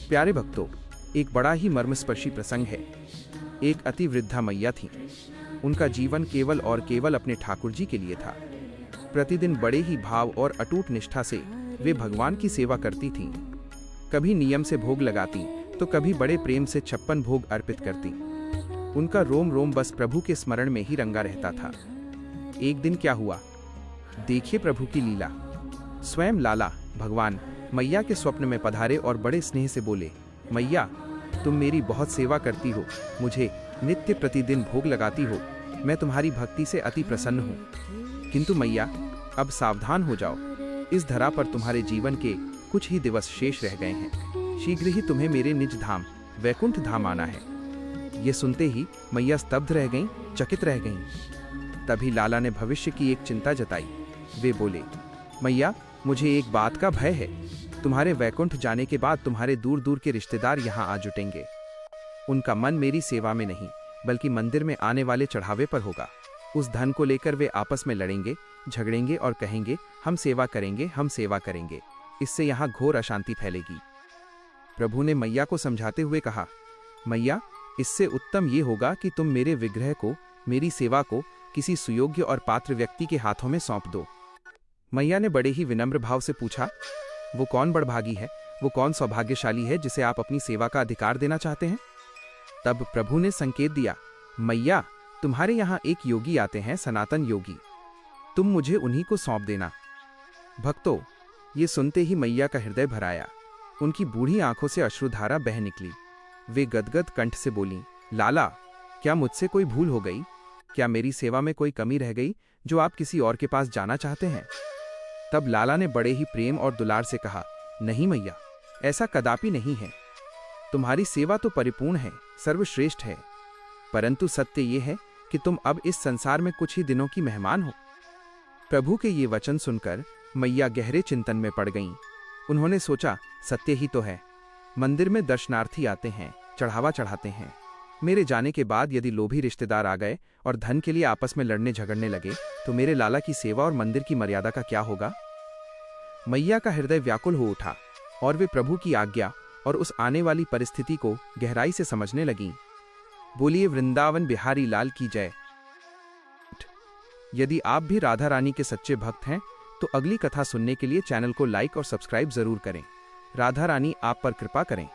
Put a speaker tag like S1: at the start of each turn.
S1: प्यारे भक्तों, एक बड़ा ही मर्मस्पर्शी प्रसंग है। एक अति वृद्धा मैया थी। उनका जीवन केवल और केवल अपने ठाकुर जी के लिए था। प्रतिदिन बड़े ही भाव और अटूट निष्ठा से वे भगवान की सेवा करती थीं। कभी नियम से भोग लगाती तो कभी बड़े प्रेम से 56 भोग अर्पित करती। उनका रोम रोम बस प्रभु के स्मरण में ही रंगा रहता था। एक दिन क्या हुआ, देखिए प्रभु की लीला। स्वयं लाला भगवान मैया के स्वप्न में पधारे और बड़े स्नेह से बोले, मैया, तुम मेरी बहुत सेवा करती हो, मुझे नित्य प्रतिदिन भोग लगाती हो, मैं तुम्हारी भक्ति से अति प्रसन्न हूँ। किंतु मैया, अब सावधान हो जाओ, इस धरा पर तुम्हारे जीवन के कुछ ही दिवस शेष रह गए हैं। शीघ्र ही तुम्हें मेरे निज धाम वैकुंठ धाम आना है। ये सुनते ही मैया स्तब्ध रह गईं, चकित रह गईं। तभी लाला ने भविष्य की एक चिंता जताई। वे बोले, मैया, मुझे एक बात का भय है। तुम्हारे वैकुंठ जाने के बाद तुम्हारे दूर दूर के रिश्तेदार यहाँ आ जुटेंगे। उनका मन मेरी सेवा में नहीं, बल्कि मंदिर में आने वाले चढ़ावे पर होगा। उस धन को लेकर वे आपस में लड़ेंगे, झगड़ेंगे और कहेंगे, हम सेवा करेंगे, हम सेवा करेंगे। इससे यहाँ घोर अशांति फैलेगी। प्रभु ने मैया को समझाते हुए कहा, मैया, इससे उत्तम ये होगा कि तुम मेरे विग्रह को, मेरी सेवा को किसी सुयोग्य और पात्र व्यक्ति के हाथों में सौंप दो। मैया ने बड़े ही विनम्र भाव से पूछा, वो कौन बड़भागी है, वो कौन सौभाग्यशाली है जिसे आप अपनी सेवा का अधिकार देना चाहते हैं? तब प्रभु ने संकेत दिया, मैया, तुम्हारे यहाँ एक योगी आते हैं, सनातन योगी। तुम मुझे उन्हीं को सौंप देना। भक्तों, ये सुनते ही मैया का हृदय भर आया। उनकी बूढ़ी आंखों से अश्रुधारा बह निकली। वे गदगद कंठ से बोलीं, लाला, क्या मुझसे कोई भूल हो गई? क्या मेरी सेवा में कोई कमी रह गई जो आप किसी और के पास जाना चाहते हैं? तब लाला ने बड़े ही प्रेम और दुलार से कहा, नहीं मैया, ऐसा कदापि नहीं है। तुम्हारी सेवा तो परिपूर्ण है, सर्वश्रेष्ठ है, परंतु सत्य ये है कि तुम अब इस संसार में कुछ ही दिनों की मेहमान हो। प्रभु के ये वचन सुनकर मैया गहरे चिंतन में पड़ गईं। उन्होंने सोचा, सत्य ही तो है। मंदिर में दर्शनार्थी आते हैं, चढ़ावा चढ़ाते हैं। मेरे जाने के बाद यदि लोभी रिश्तेदार आ गए और धन के लिए आपस में लड़ने झगड़ने लगे तो मेरे लाला की सेवा और मंदिर की मर्यादा का क्या होगा? मैया का हृदय व्याकुल हो उठा और वे प्रभु की आज्ञा और उस आने वाली परिस्थिति को गहराई से समझने लगीं। बोलिए वृंदावन बिहारी लाल की जय। यदि आप भी राधा रानी के सच्चे भक्त हैं तो अगली कथा सुनने के लिए चैनल को लाइक और सब्सक्राइब जरूर करें। राधा रानी आप पर कृपा करें।